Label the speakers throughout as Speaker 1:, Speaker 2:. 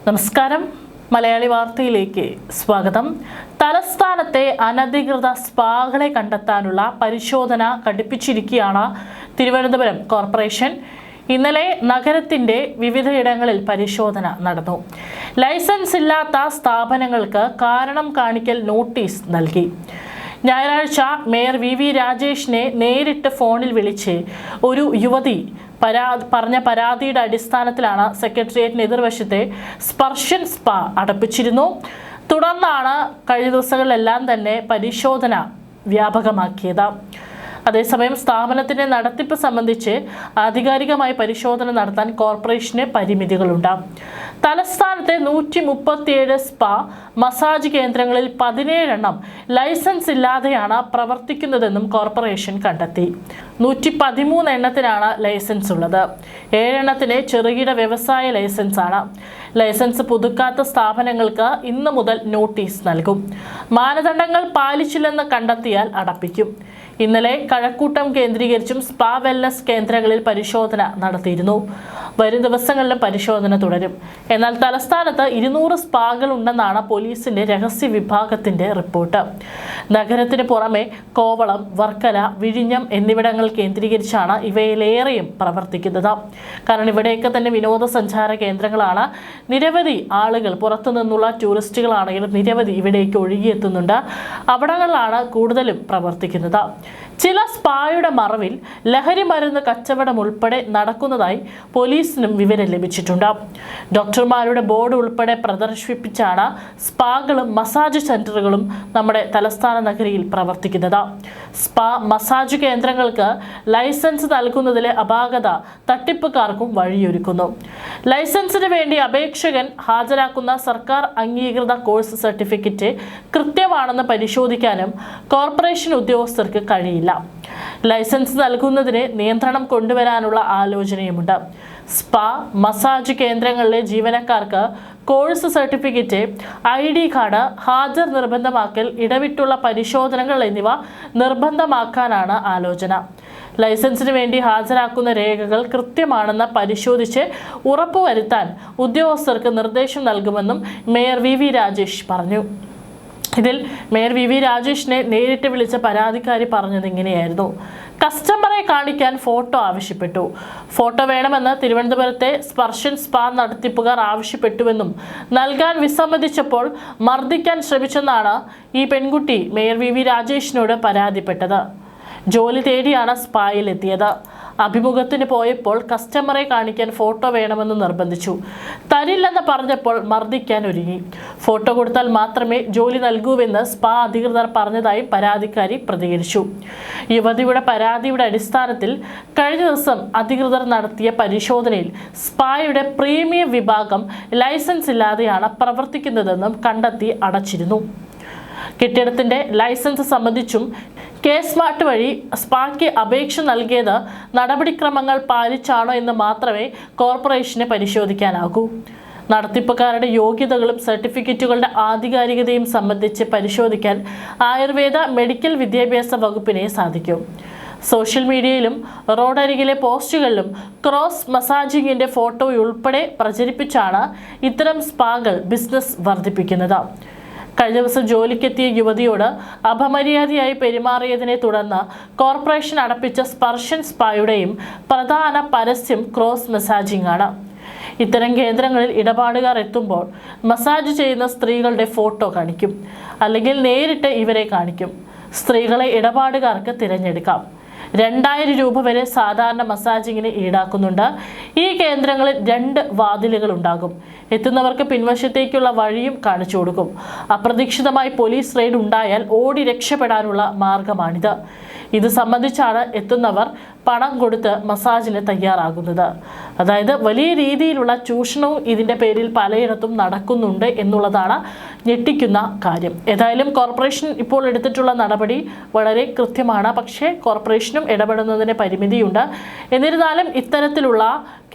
Speaker 1: നമസ്കാരം. മലയാളി വാർത്തയിലേക്ക് സ്വാഗതം. തലസ്ഥാനത്തെ അനധികൃത സ്പാകളെ കണ്ടെത്താനുള്ള പരിശോധന കടുപ്പിച്ചിരിക്കുകയാണ് തിരുവനന്തപുരം കോർപ്പറേഷൻ. ഇന്നലെ നഗരത്തിന്റെ വിവിധയിടങ്ങളിൽ പരിശോധന നടന്നു. ലൈസൻസ് ഇല്ലാത്ത സ്ഥാപനങ്ങൾക്ക് കാരണം കാണിക്കൽ നോട്ടീസ് നൽകി. ഞായറാഴ്ച മേയർ വി രാജേഷിനെ നേരിട്ട് ഫോണിൽ വിളിച്ച് ഒരു യുവതി പറഞ്ഞ പരാതിയുടെ അടിസ്ഥാനത്തിലാണ് സെക്രട്ടേറിയറ്റിന് എതിർവശത്തെ സ്പർശൻ സ്പാ അടപ്പിച്ചിരുന്നു. തുടർന്നാണ് കഴിഞ്ഞ ദിവസങ്ങളിലെല്ലാം തന്നെ പരിശോധന വ്യാപകമാക്കിയത്. അതേസമയം സ്ഥാപനത്തിന്റെ നടത്തിപ്പ് സംബന്ധിച്ച് ആധികാരികമായി പരിശോധന നടത്താൻ കോർപ്പറേഷന് പരിമിതികളുണ്ട്. തലസ്ഥാനത്തെ 137 സ്പാ മസാജ് കേന്ദ്രങ്ങളിൽ 17 എണ്ണം ലൈസൻസ് ഇല്ലാതെയാണ് പ്രവർത്തിക്കുന്നതെന്നും കോർപ്പറേഷൻ കണ്ടെത്തി. 113 എണ്ണത്തിനാണ് ലൈസൻസ് ഉള്ളത്. 7 എണ്ണത്തിന് ചെറുകിട വ്യവസായ ലൈസൻസ് ആണ്. ലൈസൻസ് പുതുക്കാത്ത സ്ഥാപനങ്ങൾക്ക് ഇന്നു മുതൽ നോട്ടീസ് നൽകും. മാനദണ്ഡങ്ങൾ പാലിച്ചില്ലെന്ന് കണ്ടെത്തിയാൽ അടപ്പിക്കും. ഇന്നലെ കഴക്കൂട്ടം കേന്ദ്രീകരിച്ചും സ്പാ വെൽനസ് കേന്ദ്രങ്ങളിൽ പരിശോധന നടത്തിയിരുന്നു. വരും ദിവസങ്ങളിലും പരിശോധന തുടരും. എന്നാൽ തലസ്ഥാനത്ത് 200 സ്പാകൾ ഉണ്ടെന്നാണ് പോലീസിന്റെ രഹസ്യ വിഭാഗത്തിന്റെ റിപ്പോർട്ട്. നഗരത്തിന് പുറമെ കോവളം, വർക്കല, വിഴിഞ്ഞം എന്നിവിടങ്ങൾ കേന്ദ്രീകരിച്ചാണ് ഇവയിലേറെയും പ്രവർത്തിക്കുന്നത്. കാരണം ഇവിടെയൊക്കെ തന്നെ വിനോദസഞ്ചാര കേന്ദ്രങ്ങളാണ്. നിരവധി ആളുകൾ, പുറത്തുനിന്നുള്ള ടൂറിസ്റ്റുകളാണെങ്കിലും നിരവധി ഇവിടേക്ക് ഒഴുകിയെത്തുന്നുണ്ട്. അവിടങ്ങളിലാണ് കൂടുതലും പ്രവർത്തിക്കുന്നത്. ചില സ്പായുടെ മറവിൽ ലഹരി മരുന്ന് കച്ചവടം ഉൾപ്പെടെ നടക്കുന്നതായി പോലീസിനും വിവരം ലഭിച്ചിട്ടുണ്ട്. ഡോക്ടർമാരുടെ ബോർഡ് ഉൾപ്പെടെ പ്രദർശിപ്പിച്ചാണ് സ്പാകളും മസാജ് സെന്ററുകളും നമ്മുടെ തലസ്ഥാന നഗരിയിൽ പ്രവർത്തിക്കുന്നത്. സ്പാ മസാജ് കേന്ദ്രങ്ങൾക്ക് ലൈസൻസ് നൽകുന്നതിലെ അപാകത തട്ടിപ്പുകാർക്കും വഴിയൊരുക്കുന്നു. ലൈസൻസിന് വേണ്ടി അപേക്ഷകൻ ഹാജരാക്കുന്ന സർക്കാർ അംഗീകൃത കോഴ്സ് സർട്ടിഫിക്കറ്റ് കൃത്യമാണെന്ന് പരിശോധിക്കാനും കോർപ്പറേഷൻ ഉദ്യോഗസ്ഥർക്ക് കഴിയില്ല. ലൈസൻസ് നൽകുന്നതിന് നിയന്ത്രണം കൊണ്ടുവരാനുള്ള ആലോചനയുമുണ്ട്. സ്പാ മസാജ് കേന്ദ്രങ്ങളിലെ ജീവനക്കാർക്ക് കോഴ്സ് സർട്ടിഫിക്കറ്റ്, ID കാർഡ്, ഹാജർ നിർബന്ധമാക്കൽ, ഇടവിട്ടുള്ള പരിശോധനകൾ എന്നിവ നിർബന്ധമാക്കാനാണ് ആലോചന. ലൈസൻസിന് വേണ്ടി ഹാജരാക്കുന്ന രേഖകൾ കൃത്യമാണെന്ന് പരിശോധിച്ച് ഉറപ്പുവരുത്താൻ ഉദ്യോഗസ്ഥർക്ക് നിർദ്ദേശം നൽകുമെന്നും മേയർ വി രാജേഷ് പറഞ്ഞു. ഇതിൽ മേയർ വി രാജേഷിനെ നേരിട്ട് വിളിച്ച പരാതിക്കാരി പറഞ്ഞത് ഇങ്ങനെയായിരുന്നു. കസ്റ്റമറെ കാണിക്കാൻ ഫോട്ടോ ആവശ്യപ്പെട്ടു. ഫോട്ടോ വേണമെന്ന് തിരുവനന്തപുരത്തെ സ്പർശൻ സ്പാ നടത്തിപ്പുകാർ ആവശ്യപ്പെട്ടുവെന്നും നൽകാൻ വിസമ്മതിച്ചപ്പോൾ മർദ്ദിക്കാൻ ശ്രമിച്ചെന്നാണ് ഈ പെൺകുട്ടി മേയർ വി രാജേഷിനോട് പരാതിപ്പെട്ടത്. ജോലി തേടിയാണ് സ്പായിൽ എത്തിയത്. അഭിമുഖത്തിന് പോയപ്പോൾ കസ്റ്റമറെ കാണിക്കാൻ ഫോട്ടോ വേണമെന്ന് നിർബന്ധിച്ചു. തരില്ലെന്ന് പറഞ്ഞപ്പോൾ മർദ്ദിക്കാൻ ഒരുങ്ങി. ഫോട്ടോ കൊടുത്താൽ മാത്രമേ ജോലി നൽകൂവെന്ന് സ്പാ അധികൃതർ പറഞ്ഞതായി പരാതിക്കാരി പ്രതികരിച്ചു. യുവതിയുടെ പരാതിയുടെ അടിസ്ഥാനത്തിൽ കഴിഞ്ഞ ദിവസം അധികൃതർ നടത്തിയ പരിശോധനയിൽ സ്പായുടെ പ്രീമിയം വിഭാഗം ലൈസൻസ് ഇല്ലാതെയാണ് പ്രവർത്തിക്കുന്നതെന്നും കണ്ടെത്തി അടച്ചിരുന്നു. കെട്ടിടത്തിന്റെ ലൈസൻസ് സംബന്ധിച്ചും സ്മാർട്ട് വഴി സ്പായ്ക്ക് അപേക്ഷ നൽകിയത് നടപടിക്രമങ്ങൾ പാലിച്ചാണോ എന്ന് മാത്രമേ കോർപ്പറേഷന് പരിശോധിക്കാനാകൂ. നടത്തിപ്പുകാരുടെ യോഗ്യതകളും സർട്ടിഫിക്കറ്റുകളുടെ ആധികാരികതയും സംബന്ധിച്ച് പരിശോധിക്കാൻ ആയുർവേദ മെഡിക്കൽ വിദ്യാഭ്യാസ വകുപ്പിനെ സാധിക്കും. സോഷ്യൽ മീഡിയയിലും റോഡരികിലെ പോസ്റ്റുകളിലും ക്രോസ് മസാജിങ്ങിന്റെ ഫോട്ടോ ഉൾപ്പെടെ പ്രചരിപ്പിച്ചാണ് ഇത്തരം സ്പാകൾ ബിസിനസ് വർദ്ധിപ്പിക്കുന്നത്. കഴിഞ്ഞ ദിവസം ജോലിക്കെത്തിയ യുവതിയോട് അപമര്യാദയായി പെരുമാറിയതിനെ തുടർന്ന് കോർപ്പറേഷൻ അടപ്പിച്ച സ്പർശൻ സ്പായുടെയും പ്രധാന പരസ്യം ക്രോസ് മസാജിംഗ് ആണ്. ഇത്തരം കേന്ദ്രങ്ങളിൽ ഇടപാടുകാർ എത്തുമ്പോൾ മസാജ് ചെയ്യുന്ന സ്ത്രീകളുടെ ഫോട്ടോ കാണിക്കും, അല്ലെങ്കിൽ നേരിട്ട് ഇവരെ കാണിക്കും. സ്ത്രീകളെ ഇടപാടുകാർക്ക് തിരഞ്ഞെടുക്കാം. 2000 രൂപ വരെ സാധാരണ മസാജിങ്ങിന് ഈടാക്കുന്നുണ്ട്. ഈ കേന്ദ്രങ്ങളിൽ 2 വാതിലുകൾ ഉണ്ടാകും. എത്തുന്നവർക്ക് പിൻവശത്തേക്കുള്ള വഴിയും കാണിച്ചു കൊടുക്കും. അപ്രതീക്ഷിതമായി പോലീസ് റെയ്ഡ് ഉണ്ടായാൽ ഓടി രക്ഷപ്പെടാനുള്ള മാർഗമാണിത്. ഇത് സംബന്ധിച്ചാണ് എത്തുന്നവർ പണം കൊടുത്ത് മസാജിന് തയ്യാറാകുന്നത്. അതായത് വലിയ രീതിയിലുള്ള ചൂഷണവും ഇതിൻ്റെ പേരിൽ പലയിടത്തും നടക്കുന്നുണ്ട് എന്നുള്ളതാണ് ഞെട്ടിക്കുന്ന കാര്യം. ഏതായാലും കോർപ്പറേഷൻ ഇപ്പോൾ എടുത്തിട്ടുള്ള നടപടി വളരെ കൃത്യമാണ്. പക്ഷേ കോർപ്പറേഷനും ഇടപെടുന്നതിന് പരിമിതിയുണ്ട്. എന്നിരുന്നാലും ഇത്തരത്തിലുള്ള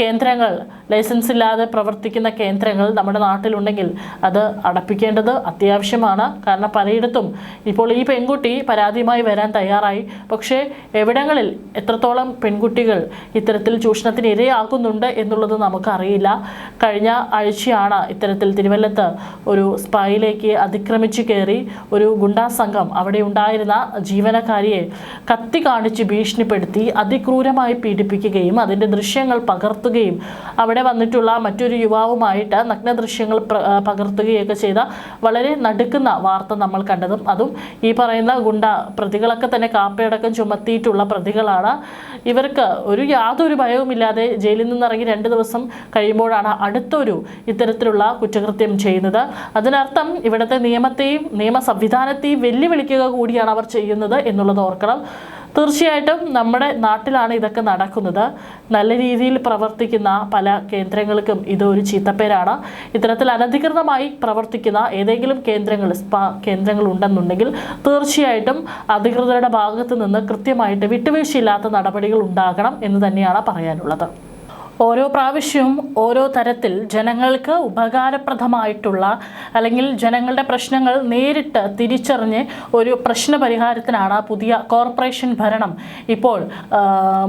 Speaker 1: കേന്ദ്രങ്ങൾ, ലൈസൻസ് ഇല്ലാതെ പ്രവർത്തിക്കുന്ന കേന്ദ്രങ്ങൾ നമ്മുടെ നാട്ടിലുണ്ടെങ്കിൽ അത് അടപ്പിക്കേണ്ടത് അത്യാവശ്യമാണ്. കാരണം പലയിടത്തും ഇപ്പോൾ ഈ പെൺകുട്ടി പരാതിയുമായി വരാൻ തയ്യാറായി. പക്ഷേ എവിടങ്ങളിൽ എത്രത്തോളം പെൺകുട്ടികൾ ഇത്തരത്തിൽ ചൂഷണത്തിന് ഇരയാകുന്നുണ്ട് നടക്കുന്നുണ്ട് എന്നുള്ളത് നമുക്കറിയില്ല. കഴിഞ്ഞ ആഴ്ചയാണ് ഇത്തരത്തിൽ തിരുവല്ലത്ത് ഒരു സ്പായിലേക്ക് അതിക്രമിച്ചു കയറി ഒരു ഗുണ്ടാ സംഘം അവിടെ ഉണ്ടായിരുന്ന ജീവനക്കാരിയെ കത്തി കാണിച്ച് ഭീഷണിപ്പെടുത്തി അതിക്രൂരമായി പീഡിപ്പിക്കുകയും അതിൻ്റെ ദൃശ്യങ്ങൾ പകർത്തുകയും അവിടെ വന്നിട്ടുള്ള മറ്റൊരു യുവാവുമായിട്ട് നഗ്ന ദൃശ്യങ്ങൾ പകർത്തുകയൊക്കെ ചെയ്ത വളരെ നടുക്കുന്ന വാർത്ത നമ്മൾ കണ്ടതും. അതും ഈ പറയുന്ന ഗുണ്ട പ്രതികളൊക്കെ തന്നെ കാപ്പയടക്കം ചുമത്തിയിട്ടുള്ള പ്രതികളാണ്. ഇവർക്ക് യാതൊരു ഭയവുമില്ലാതെ ജയിലിൽ നിന്നിറങ്ങി 2 ദിവസം കഴിയുമ്പോഴാണ് അടുത്തൊരു ഇത്തരത്തിലുള്ള കുറ്റകൃത്യം ചെയ്യുന്നത്. അതിനർത്ഥം ഇവിടുത്തെ നിയമത്തെയും നിയമ സംവിധാനത്തെയും വെല്ലുവിളിക്കുക കൂടിയാണ് അവർ ചെയ്യുന്നത് എന്നുള്ളത് ഓർക്കണം. തീർച്ചയായിട്ടും നമ്മുടെ നാട്ടിലാണ് ഇതൊക്കെ നടക്കുന്നത്. നല്ല രീതിയിൽ പ്രവർത്തിക്കുന്ന പല കേന്ദ്രങ്ങൾക്കും ഇതൊരു ചീത്തപ്പേരാണ്. ഇത്തരത്തിൽ അനധികൃതമായി പ്രവർത്തിക്കുന്ന ഏതെങ്കിലും സ്പാ കേന്ദ്രങ്ങൾ ഉണ്ടെന്നുണ്ടെങ്കിൽ തീർച്ചയായിട്ടും അധികൃതരുടെ ഭാഗത്ത് നിന്ന് കൃത്യമായിട്ട് വിട്ടുവീഴ്ചയില്ലാത്ത നടപടികൾ ഉണ്ടാകണം എന്ന് തന്നെയാണ് പറയാനുള്ളത്. ഓരോ പ്രാവശ്യവും ഓരോ തരത്തിൽ ജനങ്ങൾക്ക് ഉപകാരപ്രദമായിട്ടുള്ള അല്ലെങ്കിൽ ജനങ്ങളുടെ പ്രശ്നങ്ങൾ നേരിട്ട് തിരിച്ചറിഞ്ഞ് ഒരു പ്രശ്ന പരിഹാരത്തിനാണ് പുതിയ കോർപ്പറേഷൻ ഭരണം ഇപ്പോൾ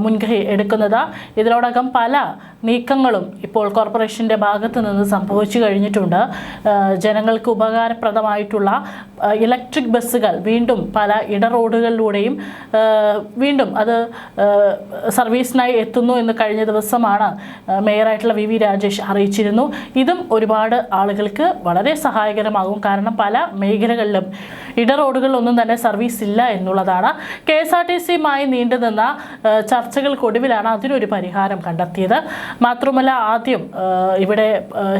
Speaker 1: മുൻകൈ എടുക്കുന്നത്. ഇതിനോടകം പല നീക്കങ്ങളും ഇപ്പോൾ കോർപ്പറേഷൻ്റെ ഭാഗത്ത് നിന്ന് സംഭവിച്ചു കഴിഞ്ഞിട്ടുണ്ട്. ജനങ്ങൾക്ക് ഉപകാരപ്രദമായിട്ടുള്ള ഇലക്ട്രിക് ബസ്സുകൾ വീണ്ടും പല ഇടറോഡുകളിലൂടെയും വീണ്ടും അത് സർവീസിനായി എത്തുന്നു എന്ന് കഴിഞ്ഞ ദിവസമാണ് മേയറായിട്ടുള്ള വി രാജേഷ് അറിയിച്ചിരുന്നു. ഇതും ഒരുപാട് ആളുകൾക്ക് വളരെ സഹായകരമാകും. കാരണം പല മേഖലകളിലും ഇടറോഡുകളിലൊന്നും തന്നെ സർവീസ് ഇല്ല എന്നുള്ളതാണ്. KSRTCയുമായി നീണ്ടുനിന്ന ചർച്ചകൾക്കൊടുവിലാണ് അതിനൊരു പരിഹാരം കണ്ടെത്തിയത്. മാത്രമല്ല ആദ്യം ഇവിടെ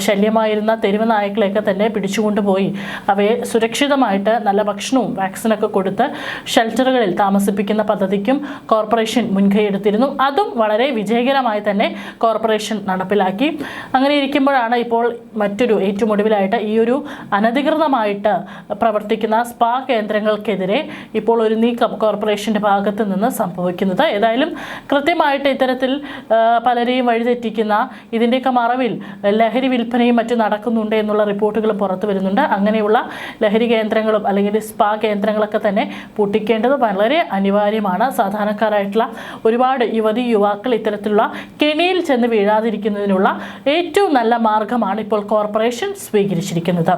Speaker 1: ശല്യമായിരുന്ന തെരുവ് നായ്ക്കളെയൊക്കെ തന്നെ പിടിച്ചുകൊണ്ടുപോയി അവയെ സുരക്ഷിതമായിട്ട് നല്ല ഭക്ഷണവും വാക്സിനൊക്കെ കൊടുത്ത് ഷെൽട്ടറുകളിൽ താമസിപ്പിക്കുന്ന പദ്ധതിക്കും കോർപ്പറേഷൻ മുൻകൈയെടുത്തിരുന്നു. അതും വളരെ വിജയകരമായി തന്നെ കോർപ്പറേഷൻ നടപ്പിലാക്കി. അങ്ങനെ ഇരിക്കുമ്പോഴാണ് ഇപ്പോൾ മറ്റൊരു ഏറ്റവും ഒടുവിലായിട്ട് ഈ ഒരു അനധികൃതമായിട്ട് പ്രവർത്തിക്കുന്ന സ്പാ കേന്ദ്രങ്ങൾക്കെതിരെ ഇപ്പോൾ ഒരു നീക്കം കോർപ്പറേഷൻ്റെ ഭാഗത്ത് നിന്ന് സംഭവിക്കുന്നത്. ഏതായാലും കൃത്യമായിട്ട് ഇത്തരത്തിൽ പലരെയും വഴിതെറ്റിക്കുന്ന ഇതിൻ്റെയൊക്കെ മറവിൽ ലഹരി വിൽപ്പനയും മറ്റും നടക്കുന്നുണ്ട് എന്നുള്ള റിപ്പോർട്ടുകളും പുറത്തു വരുന്നുണ്ട്. അങ്ങനെയുള്ള ലഹരി കേന്ദ്രങ്ങളും അല്ലെങ്കിൽ സ്പാ കേന്ദ്രങ്ങളൊക്കെ തന്നെ പൂട്ടിക്കേണ്ടത് വളരെ അനിവാര്യമാണ്. സാധാരണക്കാരായിട്ടുള്ള ഒരുപാട് യുവാക്കൾ ഇത്തരത്തിലുള്ള കെണിയിൽ ചെന്ന് വീഴാതിരിക്കുന്നതിനുള്ള ഏറ്റവും നല്ല മാർഗമാണ് ഇപ്പോൾ കോർപ്പറേഷൻ സ്വീകരിച്ചിരിക്കുന്നത്.